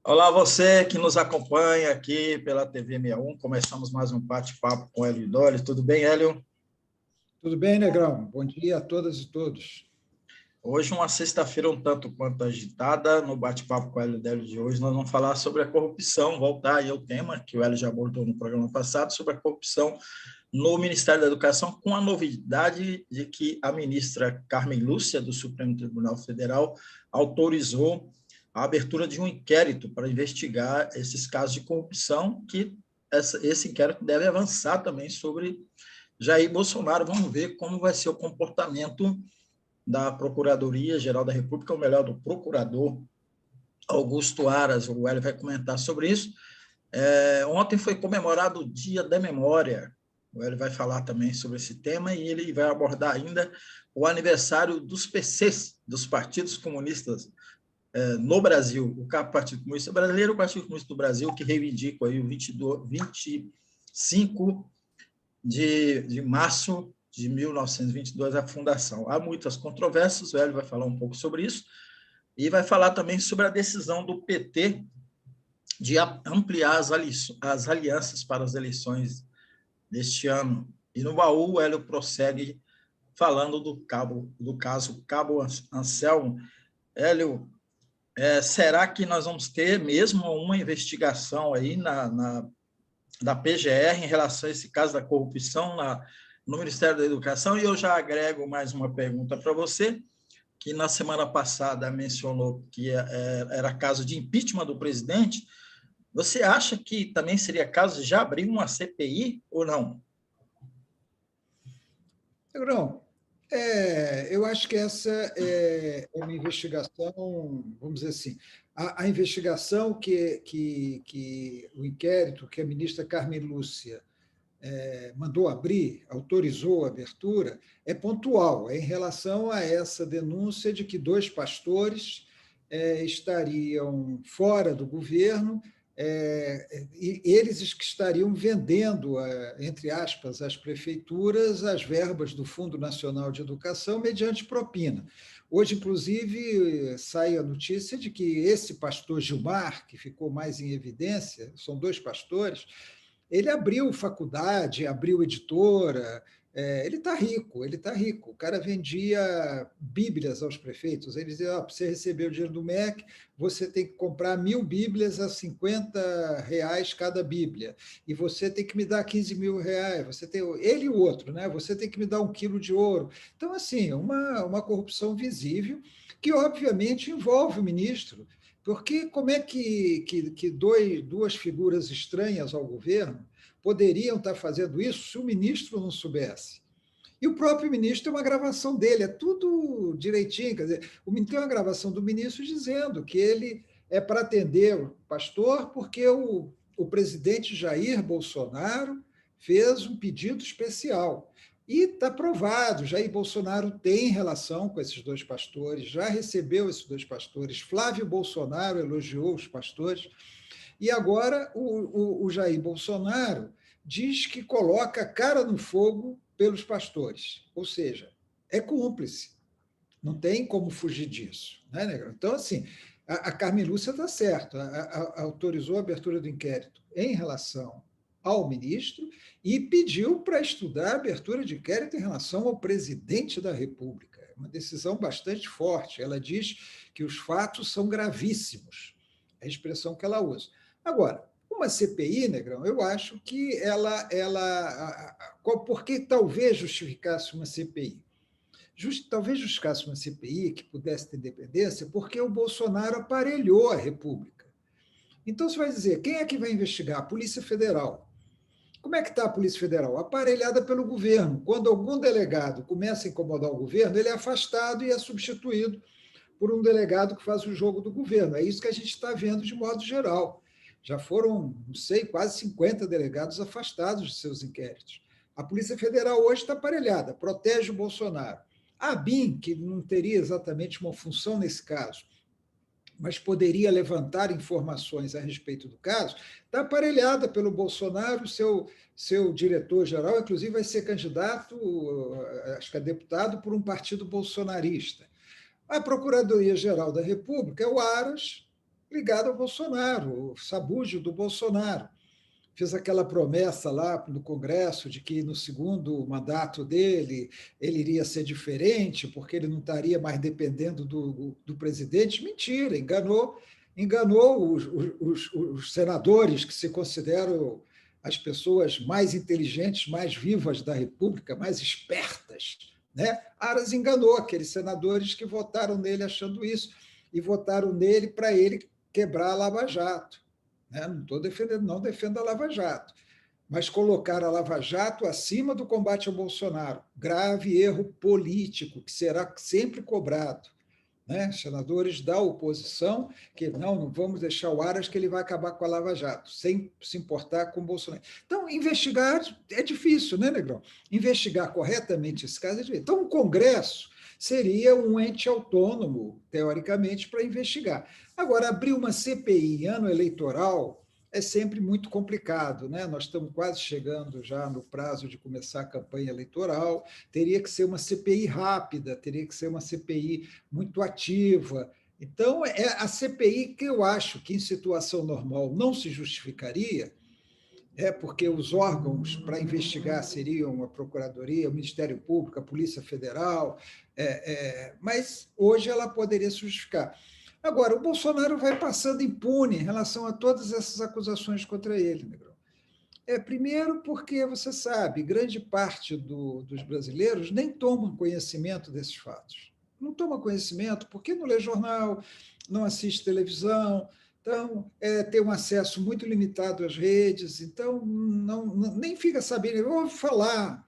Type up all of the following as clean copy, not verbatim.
Olá, você que nos acompanha aqui pela TV 61. Começamos mais um bate-papo com Hélio Dóris. Tudo bem, Hélio? Tudo bem, Negrão? Bom dia a todas e todos. Hoje, uma sexta-feira um tanto quanto agitada. No bate-papo com o Hélio Dóris de hoje, nós vamos falar sobre a corrupção, voltar aí ao tema que o Hélio já abordou no programa passado, sobre a corrupção no Ministério da Educação, com a novidade de que a ministra Carmen Lúcia, do Supremo Tribunal Federal, autorizou a abertura de um inquérito para investigar esses casos de corrupção, que esse inquérito deve avançar também sobre Jair Bolsonaro. Vamos ver como vai ser o comportamento da Procuradoria-Geral da República, ou melhor, do procurador Augusto Aras. O Hélio vai comentar sobre isso. Ontem foi comemorado o Dia da Memória. O Hélio vai falar também sobre esse tema e ele vai abordar ainda o aniversário dos PCs, dos partidos comunistas no Brasil, o Partido Comunista Brasileiro, o Partido Comunista do Brasil, que reivindica aí o 25 de março de 1922, a fundação. Há muitas controvérsias, o Hélio vai falar um pouco sobre isso, e vai falar também sobre a decisão do PT de ampliar as alianças para as eleições deste ano. E no baú, o Hélio prossegue falando do caso Cabo Anselmo. Hélio, será que nós vamos ter mesmo uma investigação aí da PGR em relação a esse caso da corrupção no Ministério da Educação? E eu já agrego mais uma pergunta para você, que na semana passada mencionou que era caso de impeachment do presidente. Você acha que também seria caso de já abrir uma CPI ou não? Negrão, eu acho que essa é uma investigação, vamos dizer assim, a investigação que o inquérito que a ministra Carmen Lúcia mandou abrir, autorizou a abertura, é pontual, é em relação a essa denúncia de que dois pastores estariam fora do governo, e eles que estariam vendendo, entre aspas, às prefeituras as verbas do Fundo Nacional de Educação mediante propina. Hoje, inclusive, sai a notícia de que esse pastor Gilmar, que ficou mais em evidência, são dois pastores, ele abriu faculdade, abriu editora, ele está rico, ele está rico. O cara vendia bíblias aos prefeitos. Ele dizia, para você receber o dinheiro do MEC, você tem que comprar 1.000 bíblias a R$ 50 cada bíblia. E você tem que me dar R$ 15.000. Ele e o outro, né? Você tem que me dar 1 quilo de ouro. Então, assim, uma corrupção visível que, obviamente, envolve o ministro. Porque como é que duas figuras estranhas ao governo poderiam estar fazendo isso se o ministro não soubesse? E o próprio ministro tem uma gravação dele, é tudo direitinho. Quer dizer, tem uma gravação do ministro dizendo que ele é para atender o pastor porque o presidente Jair Bolsonaro fez um pedido especial. E está provado, Jair Bolsonaro tem relação com esses dois pastores, já recebeu esses dois pastores, Flávio Bolsonaro elogiou os pastores, e agora o Jair Bolsonaro diz que coloca a cara no fogo pelos pastores, ou seja, é cúmplice, não tem como fugir disso, né, Negro? Então, assim, a Carmen Lúcia está certa, autorizou a abertura do inquérito em relação ao ministro e pediu para estudar a abertura de inquérito em relação ao presidente da República. É uma decisão bastante forte. Ela diz que os fatos são gravíssimos, é a expressão que ela usa. Agora, uma CPI, Negrão, eu acho que por que talvez justificasse uma CPI? Talvez justificasse uma CPI que pudesse ter independência, porque o Bolsonaro aparelhou a República. Então, você vai dizer, quem é que vai investigar? A Polícia Federal. Como é que está a Polícia Federal? Aparelhada pelo governo. Quando algum delegado começa a incomodar o governo, ele é afastado e é substituído por um delegado que faz o jogo do governo. É isso que a gente está vendo de modo geral. Já foram, não sei, quase 50 delegados afastados de seus inquéritos. A Polícia Federal hoje está aparelhada, protege o Bolsonaro. A ABIN, que não teria exatamente uma função nesse caso, mas poderia levantar informações a respeito do caso, está aparelhada pelo Bolsonaro, seu diretor-geral, inclusive, vai ser candidato, acho que é deputado, por um partido bolsonarista. A Procuradoria-Geral da República é o Aras, ligado ao Bolsonaro, o sabúgio do Bolsonaro. Fez aquela promessa lá no Congresso de que no segundo mandato dele ele iria ser diferente, porque ele não estaria mais dependendo do presidente. Mentira, enganou os senadores que se consideram as pessoas mais inteligentes, mais vivas da República, mais espertas. Né? Aras enganou aqueles senadores que votaram nele achando isso, e votaram nele para ele quebrar a Lava Jato. Né? Não estou defendendo, não defendo a Lava Jato, mas colocar a Lava Jato acima do combate ao Bolsonaro. Grave erro político, que será sempre cobrado. Né? Senadores da oposição que não vamos deixar o Aras que ele vai acabar com a Lava Jato, sem se importar com o Bolsonaro. Então, investigar é difícil, né, Negrão? Investigar corretamente esse caso é difícil. Então, o Congresso seria um ente autônomo, teoricamente, para investigar. Agora, abrir uma CPI em ano eleitoral é sempre muito complicado, né? Nós estamos quase chegando já no prazo de começar a campanha eleitoral, teria que ser uma CPI rápida, teria que ser uma CPI muito ativa. Então, é a CPI que eu acho que, em situação normal, não se justificaria, porque os órgãos para investigar seriam a Procuradoria, o Ministério Público, a Polícia Federal, mas hoje ela poderia se justificar. Agora, o Bolsonaro vai passando impune em relação a todas essas acusações contra ele, Negrão. Primeiro, porque, você sabe, grande parte dos brasileiros nem tomam conhecimento desses fatos. Não toma conhecimento porque não lê jornal, não assiste televisão, então tem um acesso muito limitado às redes, então nem fica sabendo, ouve falar,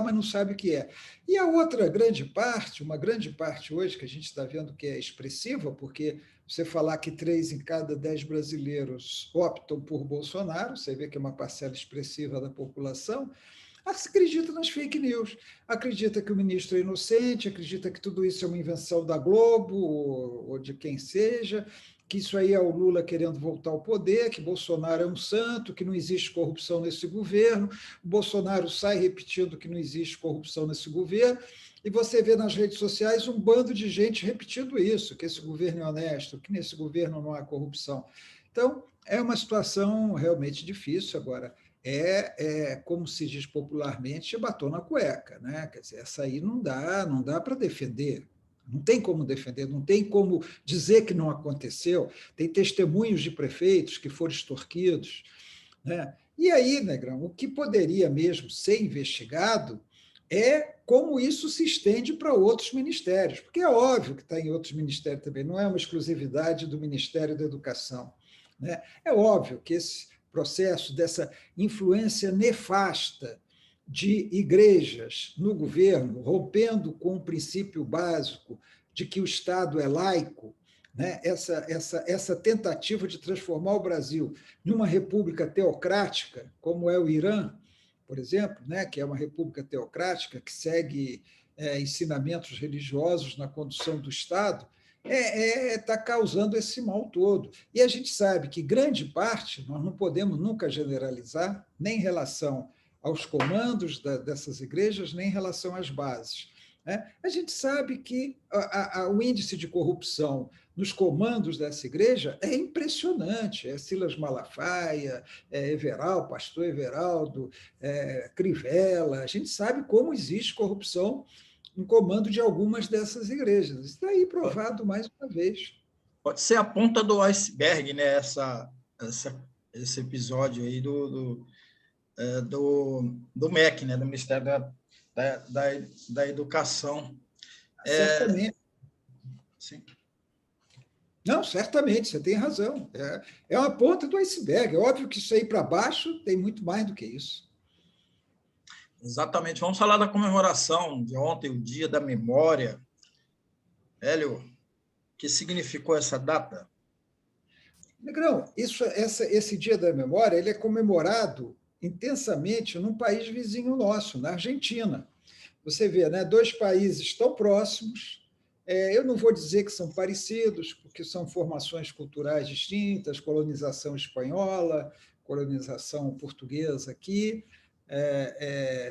mas não sabe o que é. E a outra grande parte, uma grande parte hoje, que a gente está vendo que é expressiva, porque você falar que 3 em cada 10 brasileiros optam por Bolsonaro, você vê que é uma parcela expressiva da população, acredita nas fake news, acredita que o ministro é inocente, acredita que tudo isso é uma invenção da Globo ou de quem seja, que isso aí é o Lula querendo voltar ao poder, que Bolsonaro é um santo, que não existe corrupção nesse governo, o Bolsonaro sai repetindo que não existe corrupção nesse governo, e você vê nas redes sociais um bando de gente repetindo isso, que esse governo é honesto, que nesse governo não há corrupção. Então, é uma situação realmente difícil. Agora, como se diz popularmente, batom na cueca, né? Quer dizer, essa aí não dá para defender. Não tem como defender, não tem como dizer que não aconteceu. Tem testemunhos de prefeitos que foram extorquidos. Né? E aí, Negrão, o que poderia mesmo ser investigado é como isso se estende para outros ministérios, porque é óbvio que está em outros ministérios também, não é uma exclusividade do Ministério da Educação. Né? É óbvio que esse processo dessa influência nefasta de igrejas no governo, rompendo com o princípio básico de que o Estado é laico, né? essa tentativa de transformar o Brasil numa república teocrática, como é o Irã, por exemplo, né? Que é uma república teocrática que segue ensinamentos religiosos na condução do Estado, está causando esse mal todo. E a gente sabe que grande parte, nós não podemos nunca generalizar, nem em relação aos comandos dessas igrejas, nem em relação às bases. Né? A gente sabe que o índice de corrupção nos comandos dessa igreja é impressionante. É Silas Malafaia, pastor Everaldo, Crivella. A gente sabe como existe corrupção em comando de algumas dessas igrejas. Isso está aí provado mais uma vez. Pode ser a ponta do iceberg, né? Esse episódio aí do MEC, né? Do Ministério da Educação. Certamente. Sim. Não, certamente, você tem razão. É uma ponta do iceberg. É óbvio que isso aí para baixo tem muito mais do que isso. Exatamente. Vamos falar da comemoração de ontem, o Dia da Memória. Hélio, o que significou essa data? Negrão, esse Dia da Memória ele é comemorado intensamente num país vizinho nosso, na Argentina. Você vê, né, 2 países tão próximos. Eu não vou dizer que são parecidos, porque são formações culturais distintas, colonização espanhola, colonização portuguesa aqui,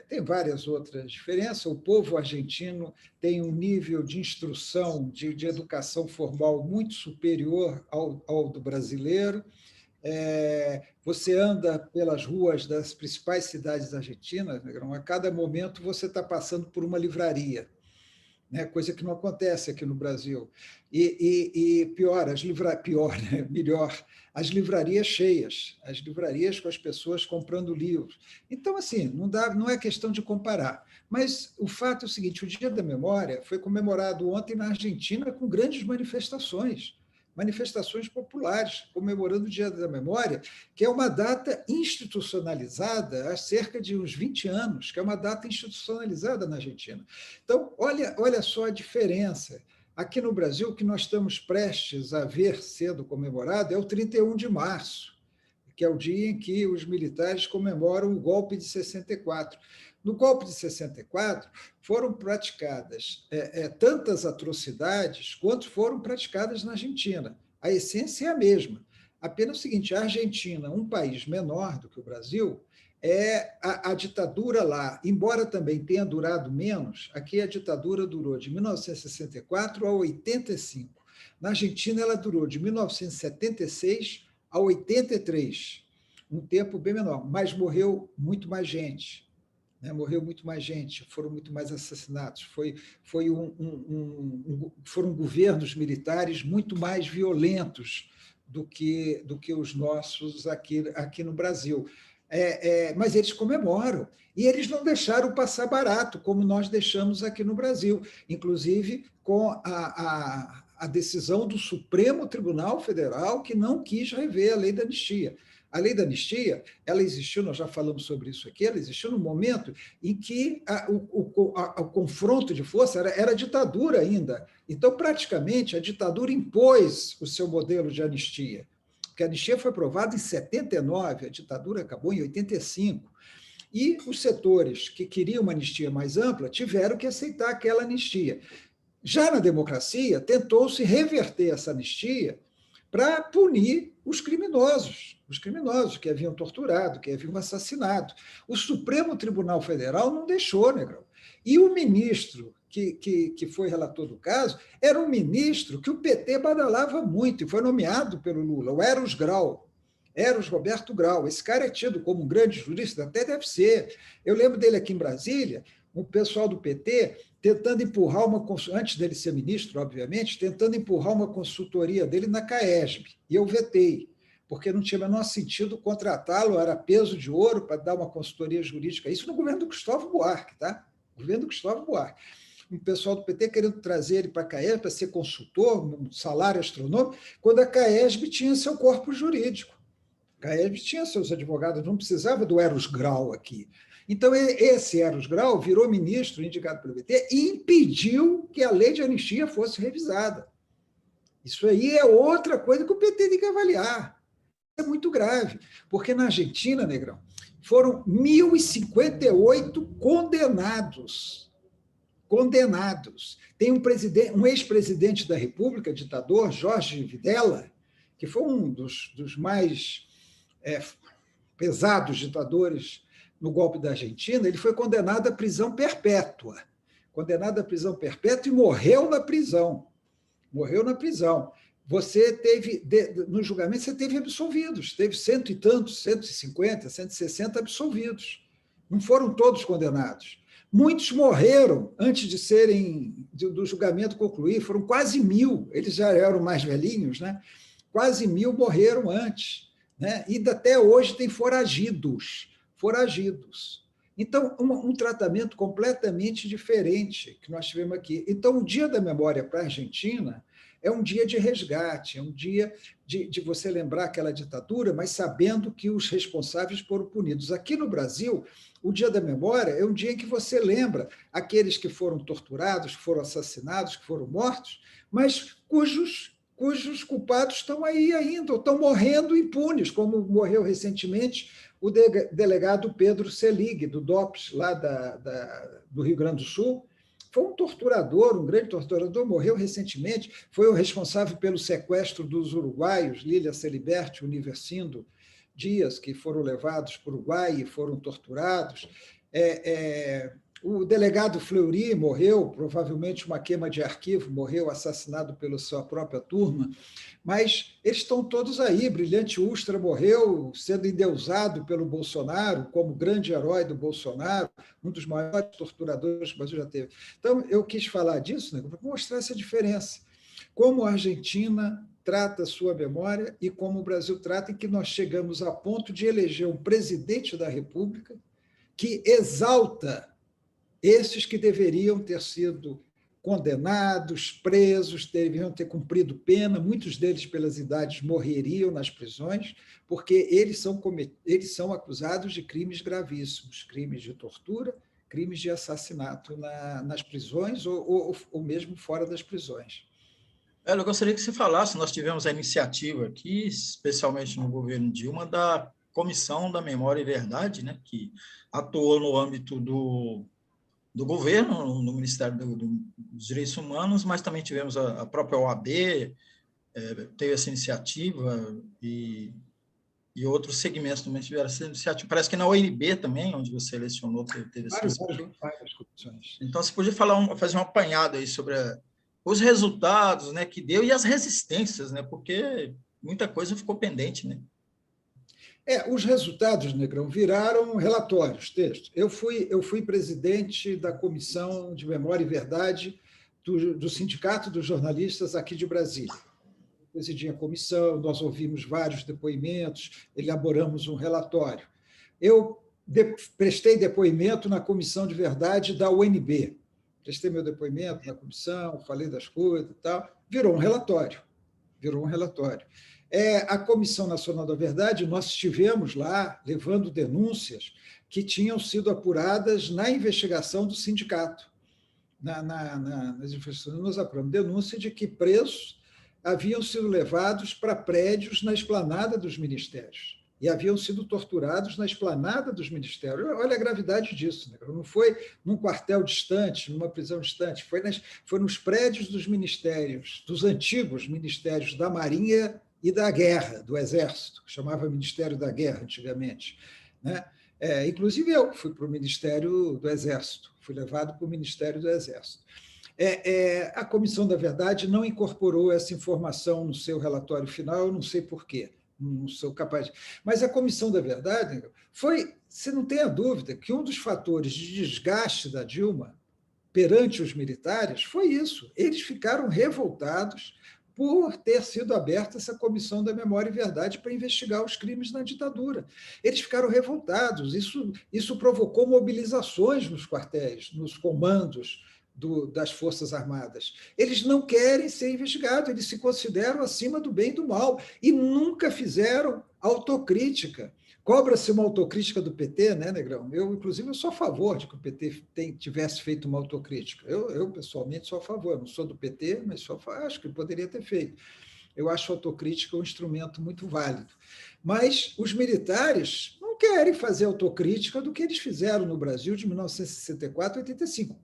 Tem várias outras diferenças. O povo argentino tem um nível de instrução, de educação formal muito superior ao do brasileiro. Você anda pelas ruas das principais cidades argentinas, Negrão, a cada momento você está passando por uma livraria, né? Coisa que não acontece aqui no Brasil. E pior, né? Melhor, as livrarias cheias, as livrarias com as pessoas comprando livros. Então, assim, não é questão de comparar. Mas o fato é o seguinte: o Dia da Memória foi comemorado ontem na Argentina com grandes manifestações populares, comemorando o Dia da Memória, que é uma data institucionalizada há cerca de uns 20 anos, que é uma data institucionalizada na Argentina. Então, olha só a diferença. Aqui no Brasil, o que nós estamos prestes a ver sendo comemorado é o 31 de março, que é o dia em que os militares comemoram o golpe de 64. No golpe de 64, foram praticadas tantas atrocidades quanto foram praticadas na Argentina. A essência é a mesma. Apenas o seguinte: a Argentina, um país menor do que o Brasil, a ditadura lá, embora também tenha durado menos, aqui a ditadura durou de 1964 a 85. Na Argentina, ela durou de 1976 a 83, um tempo bem menor, mas morreu muito mais gente. Né? Morreu muito mais gente, foram muito mais assassinatos, foram governos militares muito mais violentos do que os nossos aqui no Brasil. Mas eles comemoram, e eles não deixaram passar barato, como nós deixamos aqui no Brasil, inclusive com a decisão do Supremo Tribunal Federal, que não quis rever a lei da anistia. A lei da anistia, ela existiu, nós já falamos sobre isso aqui, ela existiu no momento em que o confronto de força era ditadura ainda. Então, praticamente, a ditadura impôs o seu modelo de anistia, porque a anistia foi aprovada em 79, a ditadura acabou em 85. E os setores que queriam uma anistia mais ampla tiveram que aceitar aquela anistia. Já na democracia, tentou-se reverter essa anistia para punir os criminosos que haviam torturado, que haviam assassinado. O Supremo Tribunal Federal não deixou, Negrão. E o ministro que foi relator do caso era um ministro que o PT badalava muito e foi nomeado pelo Lula, o Eros Grau. Eros Roberto Grau. Esse cara é tido como um grande jurista, até deve ser. Eu lembro dele aqui em Brasília, o pessoal do PT tentando empurrar antes dele ser ministro, obviamente, tentando empurrar uma consultoria dele na CAESB. E eu vetei, porque não tinha o menor sentido contratá-lo, era peso de ouro para dar uma consultoria jurídica. Isso no governo do Cristóvão Buarque, tá? Governo do Cristóvão Buarque. O pessoal do PT querendo trazer ele para a CAESB para ser consultor, um salário astronômico, quando a CAESB tinha seu corpo jurídico. A CAESB tinha seus advogados, não precisava do Eros Grau aqui. Então, esse Eros Grau virou ministro indicado pelo PT e impediu que a lei de anistia fosse revisada. Isso aí é outra coisa que o PT tem que avaliar. É muito grave, porque na Argentina, Negrão, foram 1.058 condenados. Tem um ex-presidente da República, ditador, Jorge Videla, que foi um dos mais pesados ditadores no golpe da Argentina. Ele foi condenado à prisão perpétua. E morreu na prisão. Você teve, no julgamento, você teve absolvidos, teve 100 e tantos, 150, 160 absolvidos. Não foram todos condenados. Muitos morreram antes do julgamento concluir, foram quase 1.000, eles já eram mais velhinhos, né? Quase 1.000 morreram antes, né? E até hoje tem foragidos. Então, um tratamento completamente diferente que nós tivemos aqui. Então, o Dia da Memória para a Argentina é um dia de resgate, é um dia de você lembrar aquela ditadura, mas sabendo que os responsáveis foram punidos. Aqui no Brasil, o Dia da Memória é um dia em que você lembra aqueles que foram torturados, que foram assassinados, que foram mortos, mas cujos culpados estão aí ainda, ou estão morrendo impunes, como morreu recentemente o delegado Pedro Selig, do DOPS, lá do Rio Grande do Sul. Foi um torturador, um grande torturador, morreu recentemente, foi o responsável pelo sequestro dos uruguaios, Lília Celiberti, Universindo, Dias, que foram levados para o Uruguai e foram torturados. O delegado Fleury morreu, provavelmente uma queima de arquivo, morreu assassinado pela sua própria turma, mas eles estão todos aí. Brilhante Ustra morreu sendo endeusado pelo Bolsonaro como grande herói do Bolsonaro, um dos maiores torturadores que o Brasil já teve. Então, eu quis falar disso, né, para mostrar essa diferença. Como a Argentina trata a sua memória e como o Brasil trata, em que nós chegamos a ponto de eleger um presidente da República que exalta esses que deveriam ter sido condenados, presos, deveriam ter cumprido pena, muitos deles, pelas idades, morreriam nas prisões, porque eles são acusados de crimes gravíssimos, crimes de tortura, crimes de assassinato nas prisões ou mesmo fora das prisões. Eu gostaria que você falasse, nós tivemos a iniciativa aqui, especialmente no governo Dilma, da Comissão da Memória e Verdade, né, que atuou no âmbito do governo, no Ministério dos Direitos Humanos, mas também tivemos a própria OAB, teve essa iniciativa, e outros segmentos também tiveram essa iniciativa. Parece que na ONB também, onde você selecionou, teve essa iniciativa. Várias comissões. Então, você podia fazer um apanhado aí sobre os resultados, né, que deu e as resistências, né, porque muita coisa ficou pendente, né? Os resultados, Negrão, viraram relatórios, textos. Eu fui presidente da Comissão de Memória e Verdade do Sindicato dos Jornalistas aqui de Brasília. Presidi a comissão, nós ouvimos vários depoimentos, elaboramos um relatório. Eu prestei depoimento na Comissão de Verdade da UNB. Prestei meu depoimento na comissão, falei das coisas e tal. Virou um relatório. A Comissão Nacional da Verdade, nós estivemos lá levando denúncias que tinham sido apuradas na investigação do sindicato. Nas investigações, nós apuramos denúncia de que presos haviam sido levados para prédios na esplanada dos ministérios e haviam sido torturados na esplanada dos ministérios. Olha a gravidade disso, né? Não foi num quartel distante, numa prisão distante, foi nos prédios dos ministérios, dos antigos ministérios da Marinha e da Guerra, do Exército, que chamava Ministério da Guerra antigamente, né? Inclusive eu fui para o Ministério do Exército, fui levado para o Ministério do Exército. A Comissão da Verdade não incorporou essa informação no seu relatório final, eu não sei por quê, não sou capaz de... Mas a Comissão da Verdade foi, você não tenha dúvida, que um dos fatores de desgaste da Dilma perante os militares foi isso. Eles ficaram revoltados por ter sido aberta essa Comissão da Memória e Verdade para investigar os crimes na ditadura. Eles ficaram revoltados, isso provocou mobilizações nos quartéis, nos comandos das Forças Armadas. Eles não querem ser investigados, eles se consideram acima do bem e do mal, e nunca fizeram autocrítica. Cobra-se uma autocrítica do PT, né, Negrão? Inclusive, eu sou a favor de que o PT tivesse feito uma autocrítica. Eu pessoalmente, sou a favor. Eu não sou do PT, mas acho que poderia ter feito. Eu acho a autocrítica um instrumento muito válido. Mas os militares não querem fazer autocrítica do que eles fizeram no Brasil de 1964 a 85.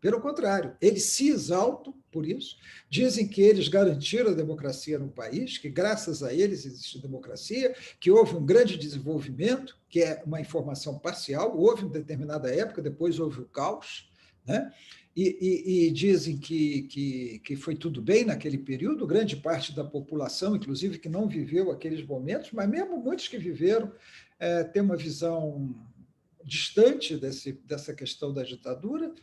Pelo contrário, eles se exaltam por isso, dizem que eles garantiram a democracia no país, que graças a eles existe democracia, que houve um grande desenvolvimento, que é uma informação parcial, houve em determinada época, depois houve o caos, né? E dizem que foi tudo bem naquele período, grande parte da população, inclusive, que não viveu aqueles momentos, mas mesmo muitos que viveram, têm uma visão distante dessa questão da ditadura.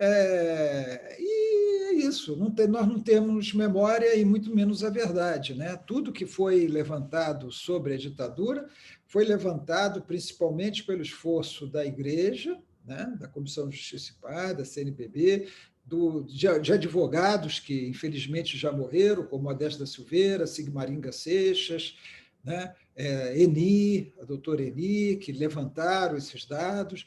E é isso, nós não temos memória e muito menos a verdade, né? Tudo que foi levantado sobre a ditadura foi levantado principalmente pelo esforço da Igreja, né? Da Comissão de Justiça e Paz, da CNBB, de advogados que, infelizmente, já morreram, como Modesto da Silveira, Sigmaringa Seixas, né? A doutora Eni, que levantaram esses dados,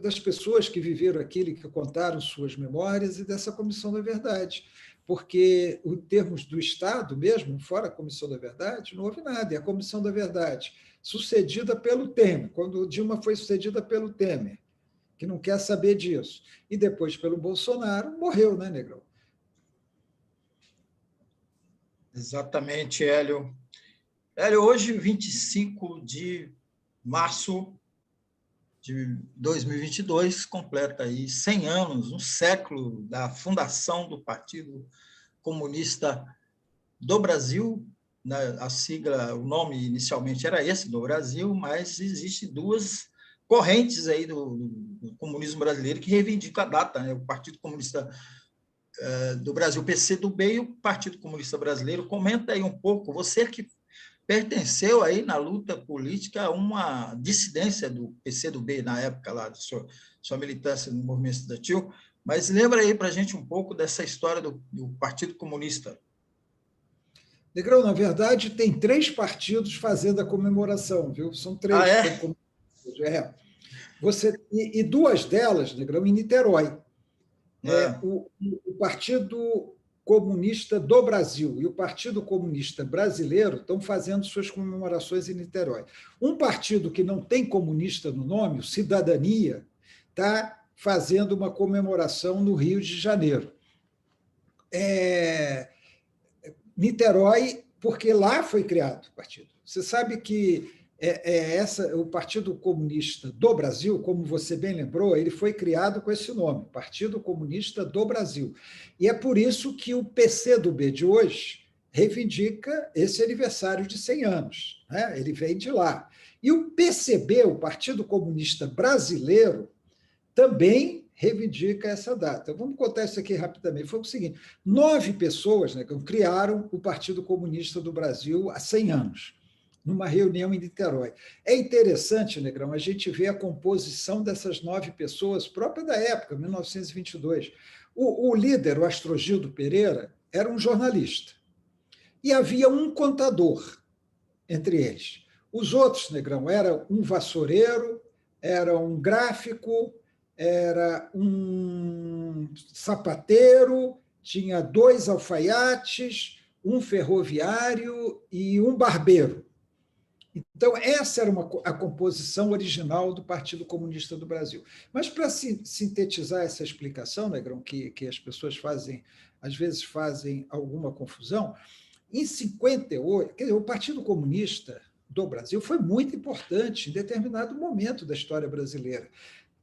das pessoas que viveram aquilo, que contaram suas memórias, e dessa Comissão da Verdade. Porque, em termos do Estado mesmo, fora a Comissão da Verdade, não houve nada. E a Comissão da Verdade, sucedida pelo Temer, quando Dilma foi sucedida pelo Temer, que não quer saber disso, e depois pelo Bolsonaro, morreu, né, Negrão? Exatamente, Hélio. Hélio, hoje, 25 de março de 2022, completa aí 100 anos, um século da fundação do Partido Comunista do Brasil. A sigla, o nome inicialmente era esse, do Brasil, mas existe duas correntes aí do comunismo brasileiro que reivindicam a data, né? O Partido Comunista do Brasil, PCdoB, e o Partido Comunista Brasileiro. Comenta aí um pouco, você que pertenceu aí na luta política a uma dissidência do PCdoB na época lá, de sua militância no movimento estudantil, mas lembra aí para a gente um pouco dessa história do Partido Comunista. Negrão, na verdade, tem 3 partidos fazendo a comemoração, viu? São 3 Ah, que é? estão comemorando. E 2 delas, Negrão, em Niterói. O Partido Comunista do Brasil e o Partido Comunista Brasileiro estão fazendo suas comemorações em Niterói. Um partido que não tem comunista no nome, o Cidadania, está fazendo uma comemoração no Rio de Janeiro. Niterói, porque lá foi criado o partido. Você sabe que o Partido Comunista do Brasil, como você bem lembrou, ele foi criado com esse nome, Partido Comunista do Brasil. E é por isso que o PCdoB de hoje reivindica esse aniversário de 100 anos. Né? Ele vem de lá. E o PCB, o Partido Comunista Brasileiro, também reivindica essa data. Vamos contar isso aqui rapidamente. Foi o seguinte: 9 pessoas, né, criaram o Partido Comunista do Brasil há 100 anos, numa reunião em Niterói. É interessante, Negrão, a gente ver a composição dessas 9 pessoas, própria da época, 1922. O líder, o Astrogildo Pereira, era um jornalista. E havia um contador entre eles. Os outros, Negrão, era um vassoureiro, era um gráfico, era um sapateiro, tinha 2 alfaiates, um ferroviário e um barbeiro. Então, essa era a composição original do Partido Comunista do Brasil. Mas, para sintetizar essa explicação, Negrão, que as pessoas às vezes fazem alguma confusão, em 58, quer dizer, o Partido Comunista do Brasil foi muito importante em determinado momento da história brasileira.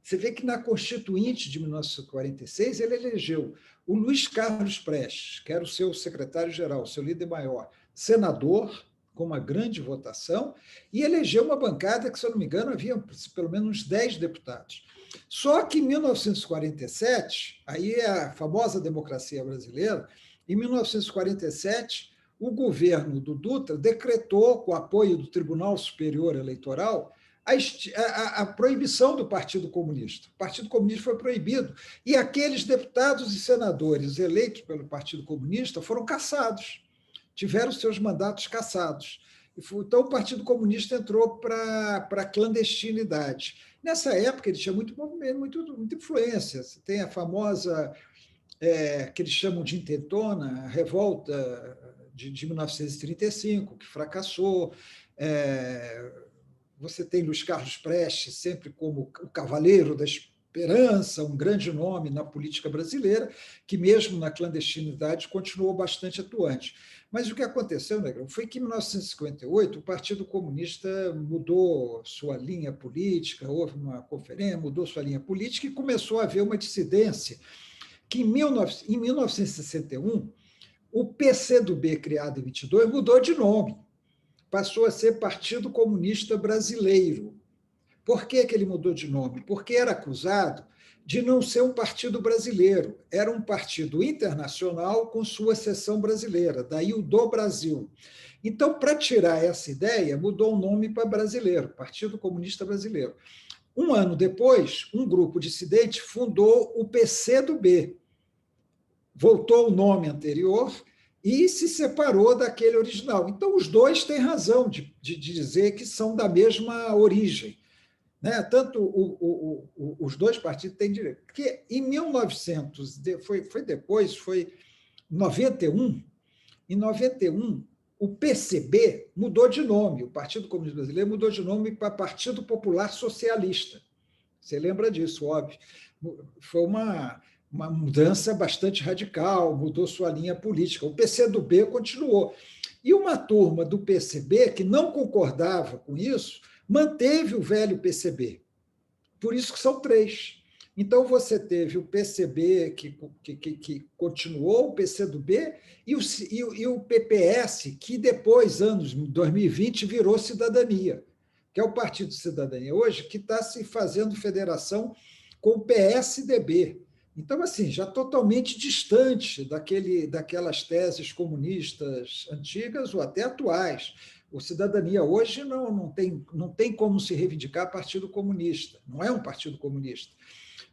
Você vê que na Constituinte de 1946 ele elegeu o Luiz Carlos Prestes, que era o seu secretário-geral, seu líder maior, senador, com uma grande votação, e elegeu uma bancada que, se eu não me engano, havia pelo menos uns 10 deputados. Só que em 1947, aí é a famosa democracia brasileira, em 1947, o governo do Dutra decretou, com o apoio do Tribunal Superior Eleitoral, a proibição do Partido Comunista. O Partido Comunista foi proibido. E aqueles deputados e senadores eleitos pelo Partido Comunista foram cassados, tiveram seus mandatos cassados. Então, o Partido Comunista entrou para a clandestinidade. Nessa época, ele tinha muita influência. Você tem a famosa, que eles chamam de intentona, a revolta de 1935, que fracassou. Você tem Luiz Carlos Prestes sempre como o cavaleiro da esperança, um grande nome na política brasileira, que mesmo na clandestinidade continuou bastante atuante. Mas o que aconteceu, Negrão, foi que em 1958 o Partido Comunista mudou sua linha política, houve uma conferência, mudou sua linha política e começou a haver uma dissidência que em 1961 o PCdoB, criado em 22, mudou de nome, passou a ser Partido Comunista Brasileiro. Por que ele mudou de nome? Porque era acusado de não ser um partido brasileiro, era um partido internacional com sua seção brasileira, daí o do Brasil. Então, para tirar essa ideia, mudou o nome para brasileiro, Partido Comunista Brasileiro. Um ano depois, um grupo dissidente fundou o PCdoB, voltou ao nome anterior e se separou daquele original. Então, os dois têm razão de dizer que são da mesma origem. Né? Tanto os dois partidos têm direito. Porque em 1900, foi 91, em 91, o PCB mudou de nome, o Partido Comunista Brasileiro mudou de nome para Partido Popular Socialista. Você lembra disso, óbvio. Foi uma uma mudança bastante radical, mudou sua linha política. O PCdoB continuou. E uma turma do PCB, que não concordava com isso, manteve o velho PCB. Por isso que são três. Então, você teve o PCB, que continuou, o PCdoB, e o PPS, que depois, anos 2020, virou Cidadania, que é o Partido Cidadania hoje, que está se fazendo federação com o PSDB. Então, assim, já totalmente distante daquelas teses comunistas antigas ou até atuais. O Cidadania hoje não tem como se reivindicar partido comunista, não é um partido comunista.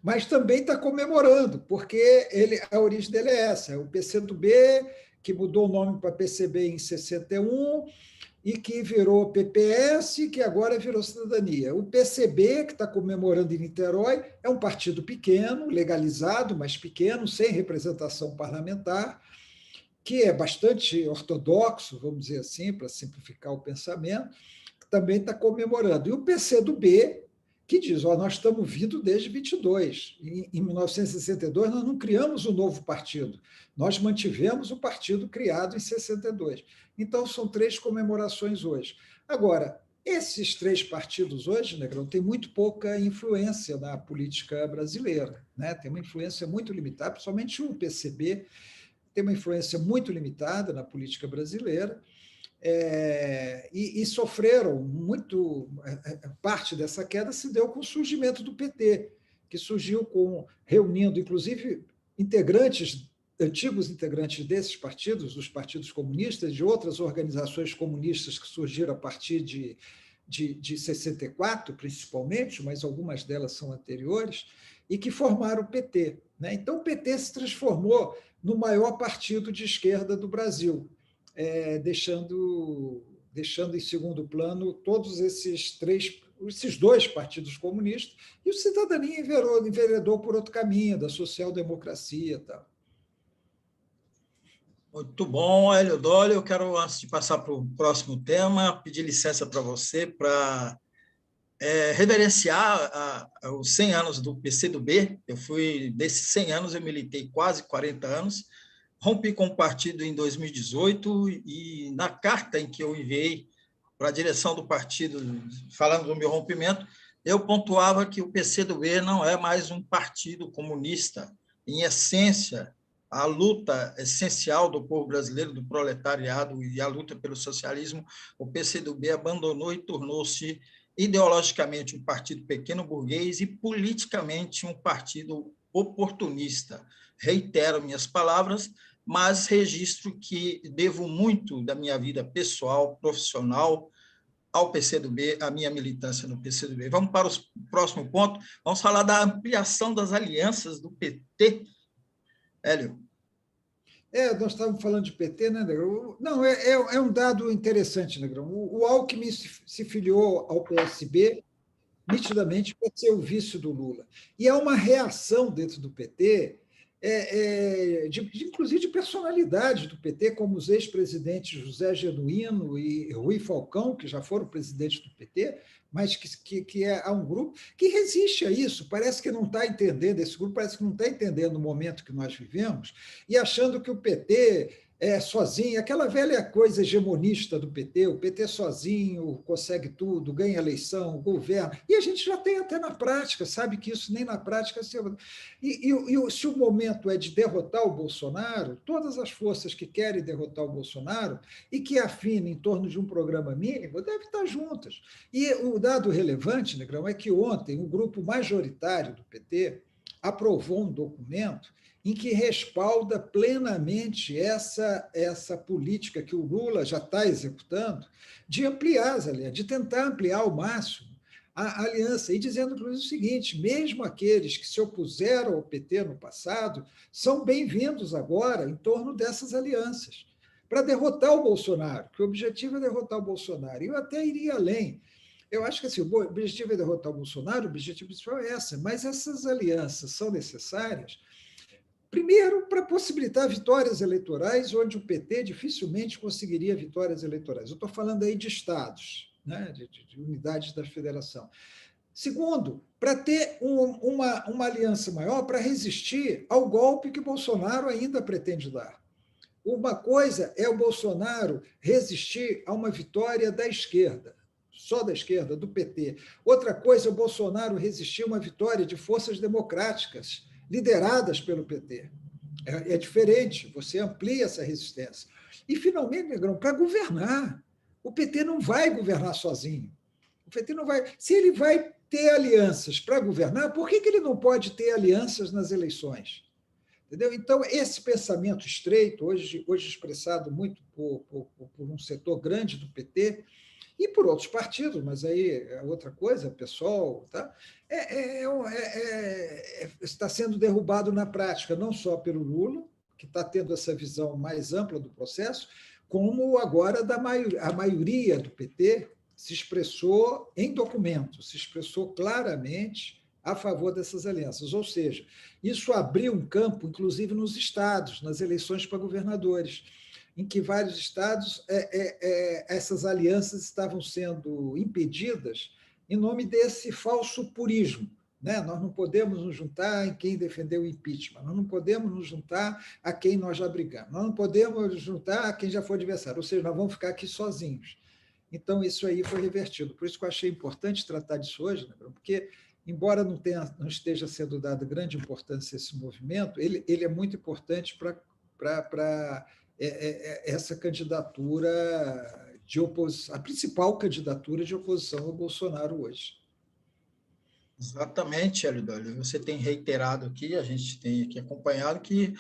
Mas também está comemorando, porque a origem dele é essa, é o PCdoB, que mudou o nome para PCB em 61, e que virou PPS, que agora virou Cidadania. O PCB, que está comemorando em Niterói, é um partido pequeno, legalizado, mas pequeno, sem representação parlamentar, que é bastante ortodoxo, vamos dizer assim, para simplificar o pensamento, que também está comemorando. E o PCdoB, que diz, nós estamos vindo desde 22. Em 1962, nós não criamos um novo partido, nós mantivemos o partido criado em 62. Então, são três comemorações hoje. Agora, esses três partidos hoje, Negrão, têm muito pouca influência na política brasileira, né? Tem uma influência muito limitada, principalmente o PCB, tem uma influência muito limitada na política brasileira, e sofreram muito. Parte dessa queda se deu com o surgimento do PT, que surgiu reunindo, inclusive, antigos integrantes desses partidos, dos partidos comunistas, de outras organizações comunistas que surgiram a partir de 64, principalmente, mas algumas delas são anteriores, e que formaram o PT. Né? Então, o PT se transformou no maior partido de esquerda do Brasil, deixando em segundo plano todos esses dois partidos comunistas, e o Cidadania enveredou por outro caminho, da social-democracia e tal. Muito bom, Hélio Dolly. Eu quero, antes de passar para o próximo tema, pedir licença para você para reverenciar os 100 anos do PCdoB. Desses 100 anos, eu militei quase 40 anos, rompi com o partido em 2018 e na carta em que eu enviei para a direção do partido, falando do meu rompimento, eu pontuava que o PCdoB não é mais um partido comunista. Em essência, a luta essencial do povo brasileiro, do proletariado e a luta pelo socialismo, o PCdoB abandonou e tornou-se ideologicamente um partido pequeno burguês e politicamente um partido oportunista. Reitero minhas palavras, mas registro que devo muito da minha vida pessoal, profissional, ao PCdoB, a minha militância no PCdoB. Vamos para o próximo ponto, vamos falar da ampliação das alianças do PT. Hélio. Nós estávamos falando de PT, né, Negrão? Não, é um dado interessante, Negrão. O Alckmin se filiou ao PSB, nitidamente, para ser o vice do Lula. E há uma reação dentro do PT, inclusive de personalidade do PT, como os ex-presidentes José Genuíno e Rui Falcão, que já foram presidentes do PT, mas há um grupo que resiste a isso, parece que não está entendendo, esse grupo parece que não está entendendo o momento que nós vivemos, e achando que o PT sozinho, aquela velha coisa hegemonista do PT, o PT sozinho consegue tudo, ganha eleição, governa, e a gente já tem até na prática, sabe que isso nem na prática... Se o momento é de derrotar o Bolsonaro, todas as forças que querem derrotar o Bolsonaro e que afinem em torno de um programa mínimo devem estar juntas. E o dado relevante, Negrão, é que ontem um grupo majoritário do PT aprovou um documento em que respalda plenamente essa política que o Lula já está executando de ampliar as alianças, de tentar ampliar ao máximo a aliança, e dizendo, inclusive, o seguinte: mesmo aqueles que se opuseram ao PT no passado são bem-vindos agora em torno dessas alianças, para derrotar o Bolsonaro, que o objetivo é derrotar o Bolsonaro. E eu até iria além. Eu acho que assim, o objetivo é derrotar o Bolsonaro, o objetivo principal é essa, mas essas alianças são necessárias, primeiro, para possibilitar vitórias eleitorais, onde o PT dificilmente conseguiria vitórias eleitorais. Eu estou falando aí de estados, né, de unidades da federação. Segundo, para ter uma aliança maior para resistir ao golpe que Bolsonaro ainda pretende dar. Uma coisa é o Bolsonaro resistir a uma vitória da esquerda, só da esquerda, do PT. Outra coisa é o Bolsonaro resistir a uma vitória de forças democráticas lideradas pelo PT. É diferente, você amplia essa resistência. E, finalmente, Negrão, para governar. O PT não vai governar sozinho. O PT não vai. Se ele vai ter alianças para governar, por que ele não pode ter alianças nas eleições? Entendeu? Então, esse pensamento estreito, hoje expressado muito por um setor grande do PT, e por outros partidos, mas aí é outra coisa, PSOL, tá? Está sendo derrubado na prática, não só pelo Lula, que está tendo essa visão mais ampla do processo, como agora a maioria do PT se expressou em documentos, se expressou claramente a favor dessas alianças. Ou seja, isso abriu um campo, inclusive nos estados, nas eleições para governadores, em que vários estados essas alianças estavam sendo impedidas em nome desse falso purismo. Né? Nós não podemos nos juntar em quem defendeu o impeachment, nós não podemos nos juntar a quem nós já brigamos, nós não podemos nos juntar a quem já foi adversário, ou seja, nós vamos ficar aqui sozinhos. Então, isso aí foi revertido. Por isso que eu achei importante tratar disso hoje, né? Porque, embora não esteja sendo dada grande importância a esse movimento, ele é muito importante para essa candidatura de oposição, a principal candidatura de oposição ao Bolsonaro hoje. Exatamente, Hélio. Você tem reiterado aqui, a gente tem aqui acompanhado que,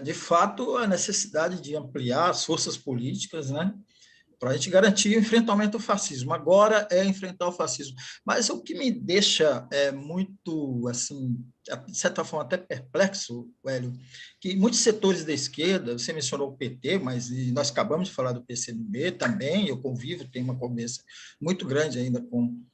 de fato, a necessidade de ampliar as forças políticas, né, para a gente garantir o enfrentamento ao fascismo. Agora é enfrentar o fascismo. Mas o que me deixa muito, assim, de certa forma, até perplexo, Hélio, que muitos setores da esquerda, você mencionou o PT, mas nós acabamos de falar do PCdoB também, eu convivo, tenho uma conversa muito grande ainda com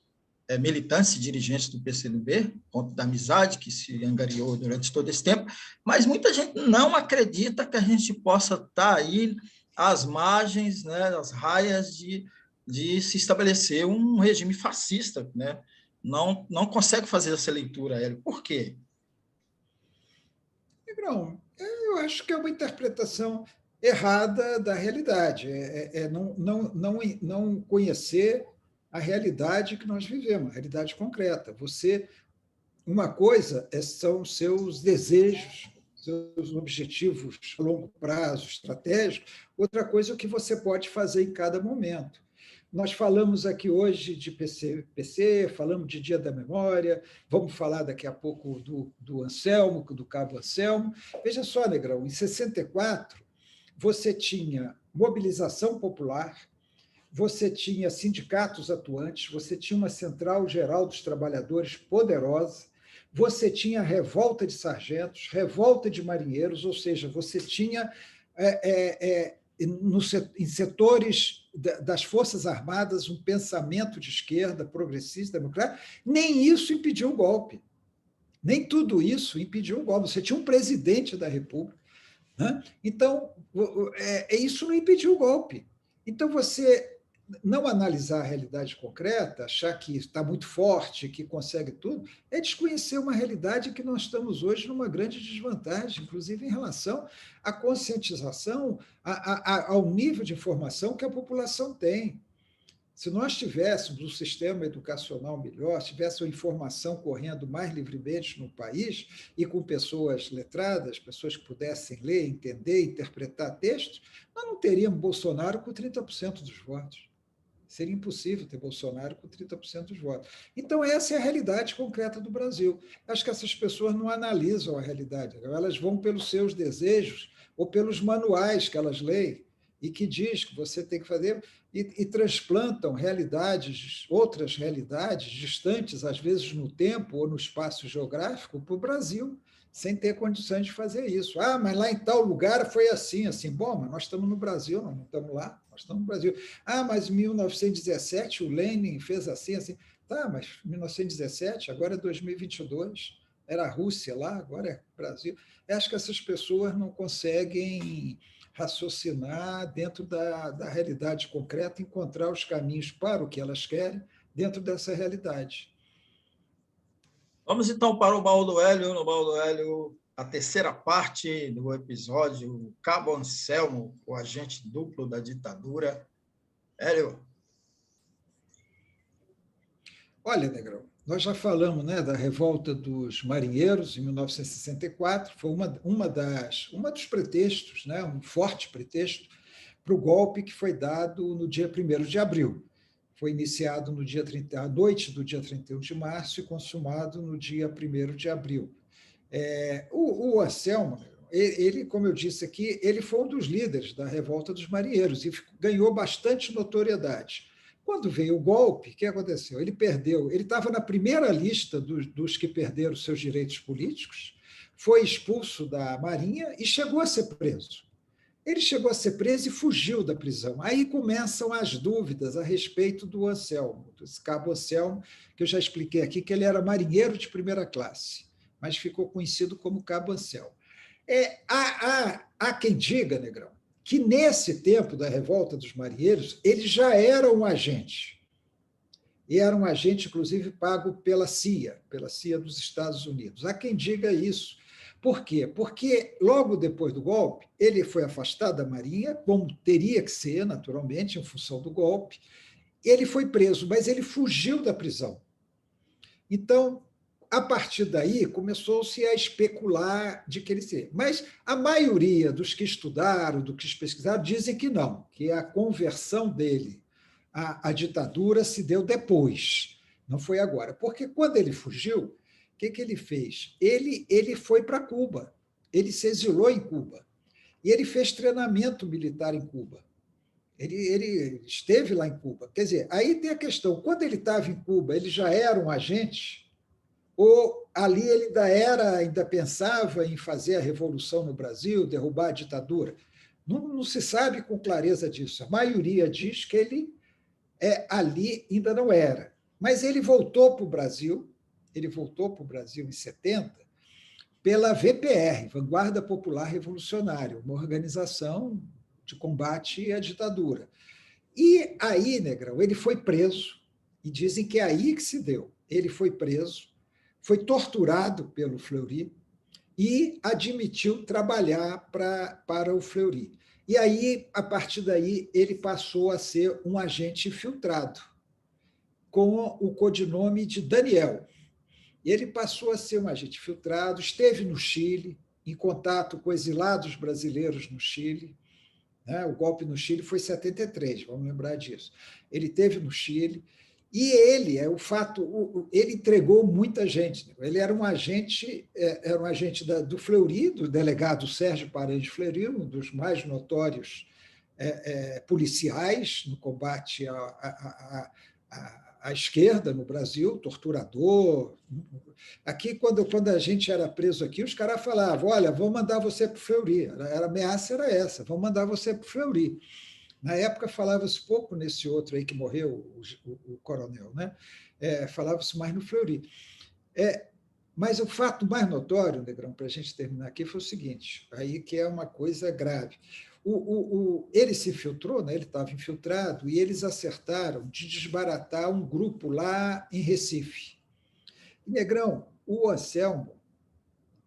militantes e dirigentes do PCdoB, ponto da amizade que se angariou durante todo esse tempo, mas muita gente não acredita que a gente possa estar aí às margens, né, às raias de se estabelecer um regime fascista, né? Não consegue fazer essa leitura, Hélio. Por quê? Negrão, eu acho que é uma interpretação errada da realidade, não conhecer a realidade que nós vivemos, a realidade concreta. Uma coisa são seus desejos, seus objetivos a longo prazo, estratégicos, outra coisa é o que você pode fazer em cada momento. Nós falamos aqui hoje de PC, falamos de Dia da Memória, vamos falar daqui a pouco do Anselmo, do Cabo Anselmo. Veja só, Negrão, em 64, você tinha mobilização popular, você tinha sindicatos atuantes, você tinha uma Central Geral dos Trabalhadores poderosa, você tinha revolta de sargentos, revolta de marinheiros, ou seja, você tinha em setores das Forças Armadas um pensamento de esquerda, progressista, democrático. Nem isso impediu o golpe. Nem tudo isso impediu o golpe. Você tinha um presidente da República. Né? Então, isso não impediu o golpe. Então, você não analisar a realidade concreta, achar que está muito forte, que consegue tudo, é desconhecer uma realidade que nós estamos hoje numa grande desvantagem, inclusive em relação à conscientização, ao nível de informação que a população tem. Se nós tivéssemos um sistema educacional melhor, se tivesse uma informação correndo mais livremente no país e com pessoas letradas, pessoas que pudessem ler, entender, interpretar textos, nós não teríamos Bolsonaro com 30% dos votos. Seria impossível ter Bolsonaro com 30% dos votos. Então, essa é a realidade concreta do Brasil. Acho que essas pessoas não analisam a realidade, elas vão pelos seus desejos ou pelos manuais que elas leem e que diz que você tem que fazer, e transplantam realidades, outras realidades distantes, às vezes no tempo ou no espaço geográfico, para o Brasil, sem ter condições de fazer isso. Ah, mas lá em tal lugar foi assim, assim. Bom, mas nós estamos no Brasil, não estamos lá, nós estamos no Brasil. Ah, mas em 1917 o Lenin fez assim, assim. Tá, mas 1917, agora é 2022, era a Rússia lá, agora é Brasil. Eu acho que essas pessoas não conseguem raciocinar dentro da realidade concreta, encontrar os caminhos para o que elas querem dentro dessa realidade. Vamos então para o Baú do Hélio. No Baú do Hélio, a terceira parte do episódio, o Cabo Anselmo, o agente duplo da ditadura. Hélio. Olha, Negrão, nós já falamos, né, da revolta dos marinheiros em 1964, foi uma dos pretextos, né, um forte pretexto para o golpe que foi dado no dia 1º de abril. Foi iniciado no dia 30, à noite do dia 31 de março e consumado no dia 1º de abril. O Anselmo, ele, como eu disse aqui, ele foi um dos líderes da revolta dos marinheiros e ganhou bastante notoriedade. Quando veio o golpe, o que aconteceu? Ele perdeu, ele estava na primeira lista dos que perderam seus direitos políticos, foi expulso da Marinha e chegou a ser preso. Ele chegou a ser preso e fugiu da prisão. Aí começam as dúvidas a respeito do Anselmo, desse cabo Anselmo, que eu já expliquei aqui, que ele era marinheiro de primeira classe, mas ficou conhecido como cabo Anselmo. Há quem diga, Negrão, que nesse tempo da revolta dos marinheiros, ele já era um agente. E era um agente, inclusive, pago pela CIA dos Estados Unidos. Há quem diga isso. Por quê? Porque logo depois do golpe, ele foi afastado da Marinha, como teria que ser, naturalmente, em função do golpe. Ele foi preso, mas ele fugiu da prisão. Então, a partir daí, começou-se a especular de que ele seria. Mas a maioria dos que estudaram, dos que pesquisaram, dizem que não, que a conversão dele à ditadura se deu depois, não foi agora. Porque quando ele fugiu, o que ele fez? Ele foi para Cuba, ele se exilou em Cuba, e ele fez treinamento militar em Cuba. Ele esteve lá em Cuba. Quer dizer, aí tem a questão, quando ele estava em Cuba, ele já era um agente, ou ali ele ainda pensava em fazer a revolução no Brasil, derrubar a ditadura? Não se sabe com clareza disso. A maioria diz que ele ali ainda não era. Mas ele voltou para o Brasil, em 70, pela VPR, Vanguarda Popular Revolucionária, uma organização de combate à ditadura. E aí, Negrão, ele foi preso, e dizem que é aí que se deu. Ele foi preso, foi torturado pelo Fleury e admitiu trabalhar para o Fleury. E aí, a partir daí, ele passou a ser um agente infiltrado, com o codinome de Daniel. E ele passou a ser um agente infiltrado, esteve no Chile, em contato com exilados brasileiros no Chile. O golpe no Chile foi em 73, vamos lembrar disso. Ele esteve no Chile, e ele, ele entregou muita gente. Ele era um agente do Fleury, do delegado Sérgio Paranhos Fleury, um dos mais notórios policiais no combate à esquerda no Brasil, torturador. Aqui, quando a gente era preso aqui, os caras falavam, olha, vamos mandar você para o Fleury. A ameaça era essa, vamos mandar você para o Fleury. Na época, falava-se pouco nesse outro aí que morreu, o coronel, né? Falava-se mais no Fleury. Mas o fato mais notório, Negrão, para a gente terminar aqui, foi o seguinte, aí que é uma coisa grave. Ele se infiltrou, né? Ele estava infiltrado, e eles acertaram de desbaratar um grupo lá em Recife. E, Negrão, o Anselmo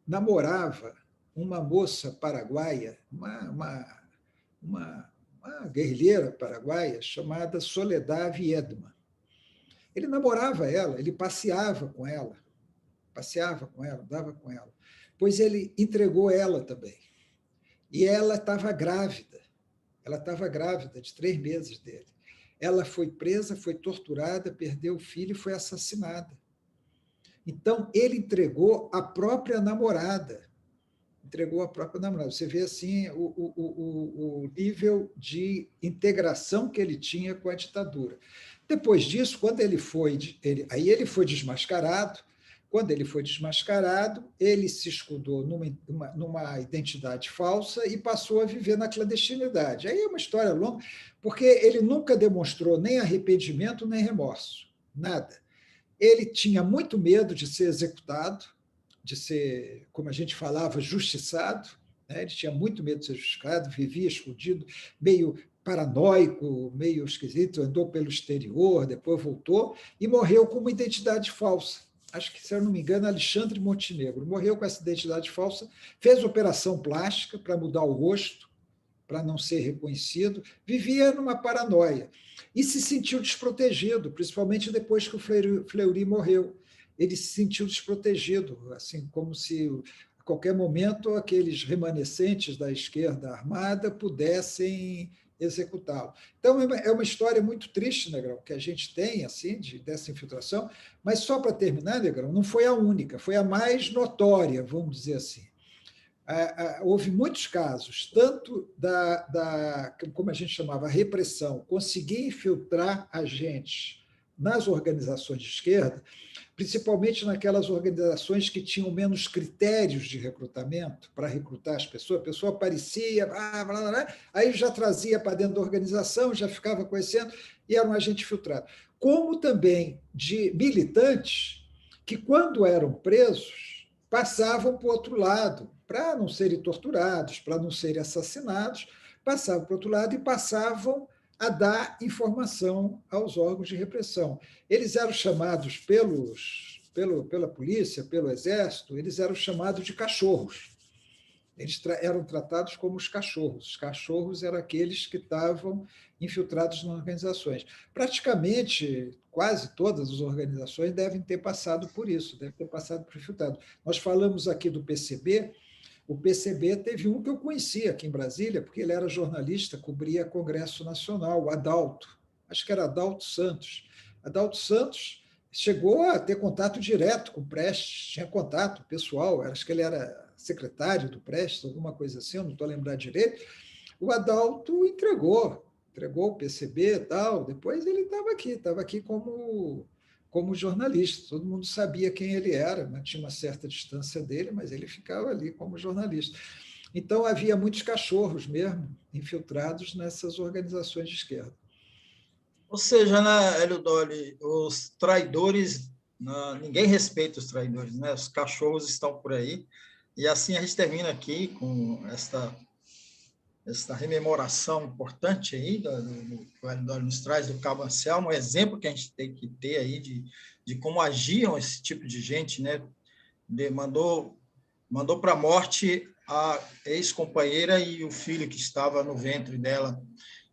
namorava uma moça paraguaia, uma guerrilheira paraguaia chamada Soledad Viedma. Ele namorava ela, ele passeava com ela, andava com ela, pois ele entregou ela também. E ela estava grávida de 3 meses dele. Ela foi presa, foi torturada, perdeu o filho e foi assassinada. Então, ele entregou a própria namorada. Você vê assim o nível de integração que ele tinha com a ditadura. Depois disso, quando ele foi desmascarado. Quando ele foi desmascarado, ele se escudou numa identidade falsa e passou a viver na clandestinidade. Aí é uma história longa, porque ele nunca demonstrou nem arrependimento nem remorso, nada. Ele tinha muito medo de ser executado, de ser, como a gente falava, justiçado. Ele tinha muito medo de ser justiçado, vivia escondido, meio paranoico, meio esquisito, andou pelo exterior, depois voltou e morreu com uma identidade falsa. acho que, se eu não me engano, Alexandre Montenegro. Morreu com essa identidade falsa, fez operação plástica para mudar o rosto, para não ser reconhecido, vivia numa paranoia e se sentiu desprotegido, principalmente depois que o Fleury morreu. Ele se sentiu desprotegido, assim como se a qualquer momento aqueles remanescentes da esquerda armada pudessem executá-lo. Então é uma história muito triste, Negrão, que a gente tem assim dessa infiltração, mas só para terminar, Negrão, não foi a única, foi a mais notória, vamos dizer assim. Houve muitos casos, tanto como a gente chamava, repressão, conseguir infiltrar agentes nas organizações de esquerda, principalmente naquelas organizações que tinham menos critérios de recrutamento para recrutar as pessoas. A pessoa aparecia, blá, blá, blá, aí já trazia para dentro da organização, já ficava conhecendo e era um agente filtrado. Como também de militantes que, quando eram presos, passavam para o outro lado, para não serem torturados, para não serem assassinados, passavam para o outro lado e passavam a dar informação aos órgãos de repressão. Eles eram chamados pela polícia, pelo exército, eles eram chamados de cachorros. Eles eram tratados como os cachorros. Os cachorros eram aqueles que estavam infiltrados nas organizações. Praticamente, quase todas as organizações devem ter passado por isso, devem ter passado por infiltrado. Nós falamos aqui do PCB. O PCB teve um que eu conhecia aqui em Brasília, porque ele era jornalista, cobria Congresso Nacional, o Adalto. Acho que era Adalto Santos. Adalto Santos chegou a ter contato direto com o Prestes, tinha contato pessoal, acho que ele era secretário do Prestes, alguma coisa assim, eu não estou lembrando direito. O Adalto entregou o PCB e tal, depois ele estava aqui como jornalista. Todo mundo sabia quem ele era, né? Tinha uma certa distância dele, mas ele ficava ali como jornalista. Então, havia muitos cachorros mesmo infiltrados nessas organizações de esquerda. Ou seja, né, Hélio Dolly, os traidores, ninguém respeita os traidores, né? Os cachorros estão por aí. E assim a gente termina aqui com esta rememoração importante aí que o Hélio Dolly nos traz do Cabo Anselmo, um exemplo que a gente tem que ter aí de como agiam esse tipo de gente, né? Mandou para a morte a ex-companheira e o filho que estava no ventre dela.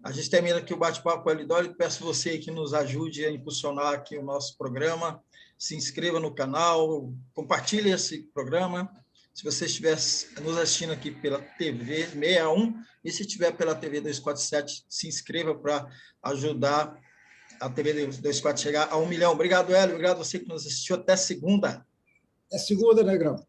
A gente termina aqui o bate-papo com a Hélio Dolly. Peço você que nos ajude a impulsionar aqui o nosso programa. Se inscreva no canal, compartilhe esse programa. Se você estiver nos assistindo aqui pela TV 61 e se estiver pela TV 247, se inscreva para ajudar a TV 247 chegar a 1 milhão. Obrigado, Hélio. Obrigado a você que nos assistiu. Até segunda. É segunda, Negrão.